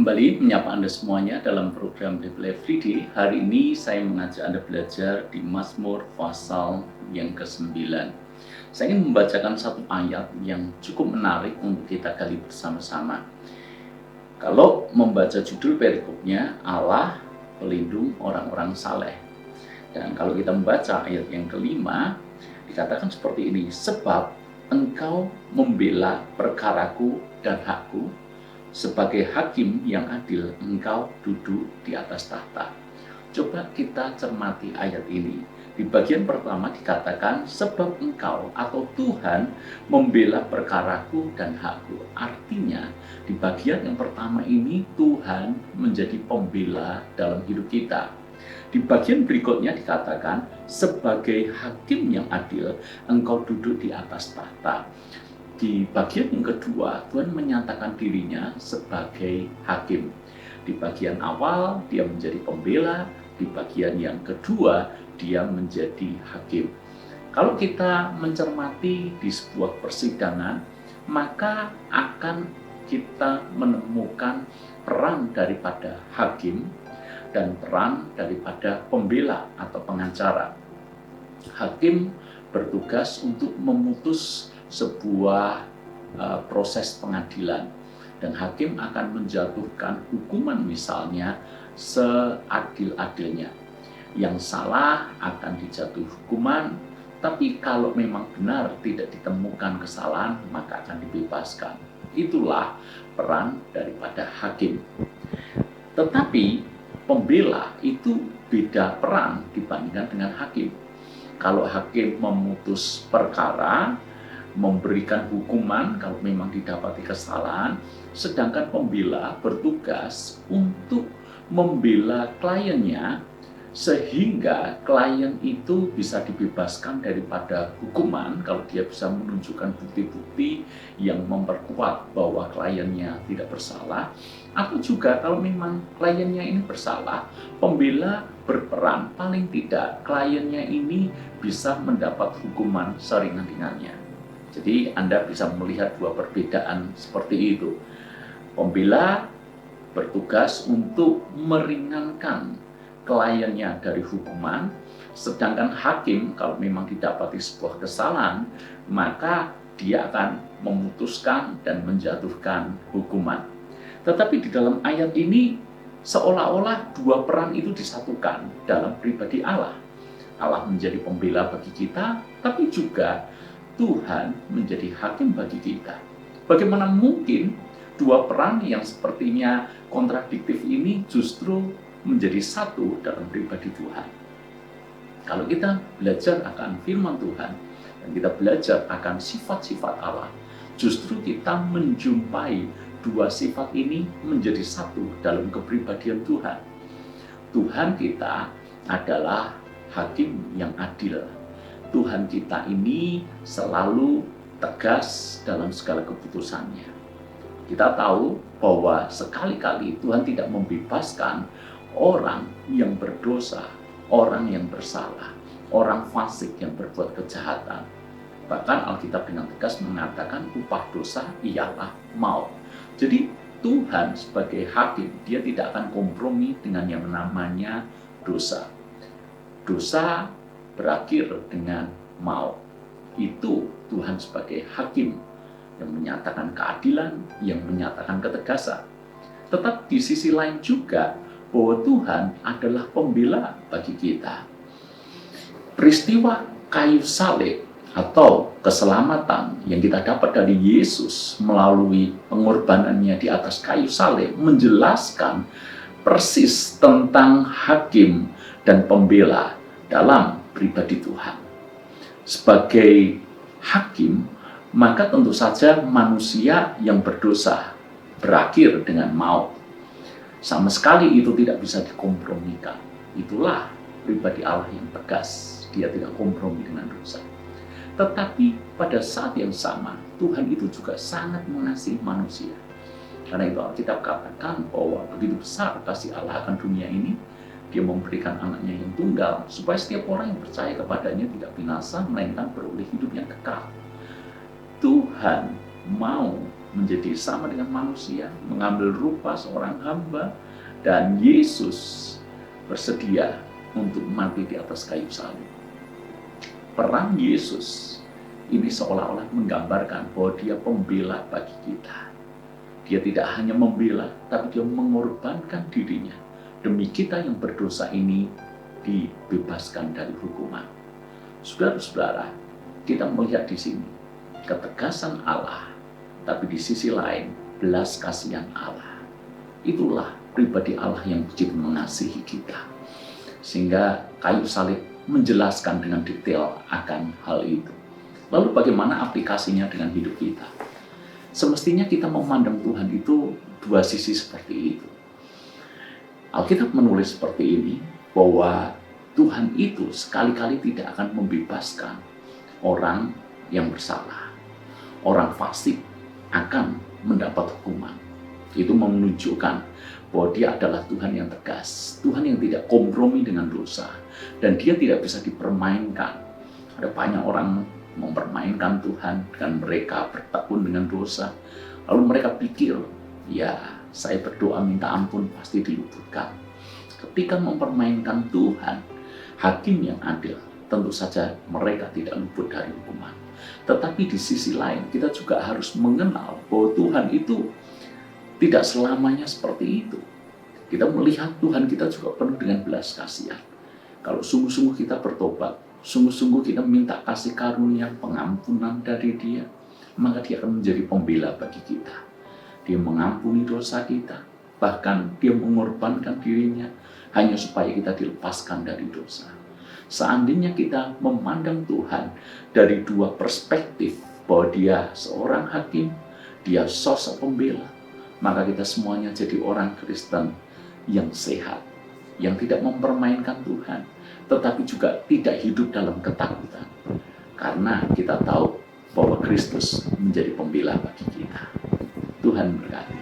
Kembali menyapa Anda semuanya dalam program Bible Everyday. Hari ini saya mengajak Anda belajar di Mazmur pasal yang ke-9. Saya ingin membacakan satu ayat yang cukup menarik untuk kita gali bersama-sama. Kalau membaca judul perikopnya, Allah pelindung orang-orang saleh. Dan kalau kita membaca ayat yang kelima, dikatakan seperti ini, sebab engkau membela perkaraku dan hakku, sebagai hakim yang adil, engkau duduk di atas tahta. Coba kita cermati ayat ini. Di bagian pertama dikatakan, sebab engkau atau Tuhan membela perkaraku dan hakku. Artinya, di bagian yang pertama ini Tuhan menjadi pembela dalam hidup kita. Di bagian berikutnya dikatakan, sebagai hakim yang adil, engkau duduk di atas tahta. Di bagian yang kedua, Tuhan menyatakan dirinya sebagai hakim. Di bagian awal, dia menjadi pembela. Di bagian yang kedua, dia menjadi hakim. Kalau kita mencermati di sebuah persidangan, maka akan kita menemukan peran daripada hakim dan peran daripada pembela atau pengacara. Hakim bertugas untuk memutus sebuah proses pengadilan, dan hakim akan menjatuhkan hukuman misalnya seadil-adilnya. Yang salah akan dijatuhi hukuman, tapi kalau memang benar tidak ditemukan kesalahan maka akan dibebaskan. Itulah peran daripada hakim. Tetapi pembela itu beda peran dibandingkan dengan hakim. Kalau hakim memutus perkara, memberikan hukuman kalau memang didapati kesalahan, sedangkan pembela bertugas untuk membela kliennya sehingga klien itu bisa dibebaskan daripada hukuman kalau dia bisa menunjukkan bukti-bukti yang memperkuat bahwa kliennya tidak bersalah, atau juga kalau memang kliennya ini bersalah, pembela berperan paling tidak kliennya ini bisa mendapat hukuman seringan-ringannya. Jadi Anda bisa melihat dua perbedaan seperti itu. Pembela bertugas untuk meringankan kliennya dari hukuman, sedangkan hakim kalau memang didapati sebuah kesalahan, maka dia akan memutuskan dan menjatuhkan hukuman. Tetapi di dalam ayat ini seolah-olah dua peran itu disatukan dalam pribadi Allah. Allah menjadi pembela bagi kita, tapi juga Tuhan menjadi hakim bagi kita. Bagaimana mungkin dua peran yang sepertinya kontradiktif ini justru menjadi satu dalam pribadi Tuhan? Kalau kita belajar akan firman Tuhan dan kita belajar akan sifat-sifat Allah, justru kita menjumpai dua sifat ini menjadi satu dalam kepribadian Tuhan. Tuhan kita adalah hakim yang adil. Tuhan kita ini selalu tegas dalam segala keputusannya. Kita tahu bahwa sekali-kali Tuhan tidak membebaskan orang yang berdosa, orang yang bersalah, orang fasik yang berbuat kejahatan. Bahkan Alkitab dengan tegas mengatakan upah dosa ialah maut. Jadi Tuhan sebagai hakim, dia tidak akan kompromi dengan yang namanya dosa. Dosa berakhir dengan maut. Itu Tuhan sebagai hakim yang menyatakan keadilan, yang menyatakan ketegasan. Tetap di sisi lain juga bahwa Tuhan adalah pembela bagi kita. Peristiwa kayu salib atau keselamatan yang kita dapat dari Yesus melalui pengorbanannya di atas kayu salib menjelaskan persis tentang hakim dan pembela dalam pribadi Tuhan. Sebagai hakim, maka tentu saja manusia yang berdosa berakhir dengan maut. Sama sekali itu tidak bisa dikompromikan. Itulah pribadi Allah yang tegas. Dia tidak kompromi dengan dosa. Tetapi pada saat yang sama, Tuhan itu juga sangat mengasihi manusia. Karena itu Alkitab katakan bahwa begitu besar kasih Allah akan dunia ini, Dia memberikan anaknya yang tunggal, supaya setiap orang yang percaya kepadanya tidak binasa, melainkan beroleh hidup yang kekal. Tuhan mau menjadi sama dengan manusia, mengambil rupa seorang hamba, dan Yesus bersedia untuk mati di atas kayu salib. Peran Yesus ini seolah-olah menggambarkan bahwa dia pembela bagi kita. Dia tidak hanya membela, tapi dia mengorbankan dirinya demi kita yang berdosa ini dibebaskan dari hukuman. Saudara-saudara, kita melihat di sini ketegasan Allah, tapi di sisi lain belas kasihan Allah. Itulah pribadi Allah yang begitu mengasihi kita. Sehingga kayu salib menjelaskan dengan detail akan hal itu. Lalu bagaimana aplikasinya dengan hidup kita? Semestinya kita memandang Tuhan itu dua sisi seperti itu. Alkitab menulis seperti ini, bahwa Tuhan itu sekali-kali tidak akan membebaskan orang yang bersalah. Orang fasik akan mendapat hukuman. Itu menunjukkan bahwa dia adalah Tuhan yang tegas, Tuhan yang tidak kompromi dengan dosa, dan dia tidak bisa dipermainkan. Ada banyak orang mempermainkan Tuhan dan mereka bertekun dengan dosa. Lalu mereka pikir, ya saya berdoa minta ampun pasti diluputkan. Ketika mempermainkan Tuhan, hakim yang adil, tentu saja mereka tidak luput dari hukuman. Tetapi di sisi lain kita juga harus mengenal bahwa Tuhan itu tidak selamanya seperti itu. Kita melihat Tuhan kita juga penuh dengan belas kasihan. Kalau sungguh-sungguh kita bertobat, sungguh-sungguh kita minta kasih karunia, pengampunan dari Dia, maka Dia akan menjadi pembela bagi kita. Dia mengampuni dosa kita, bahkan Dia mengorbankan dirinya hanya supaya kita dilepaskan dari dosa. Seandainya kita memandang Tuhan dari dua perspektif, bahwa Dia seorang hakim, Dia sosok pembela, maka kita semuanya jadi orang Kristen yang sehat, yang tidak mempermainkan Tuhan, tetapi juga tidak hidup dalam ketakutan. Karena kita tahu bahwa Kristus menjadi pembela bagi kita. Tuhan berkati.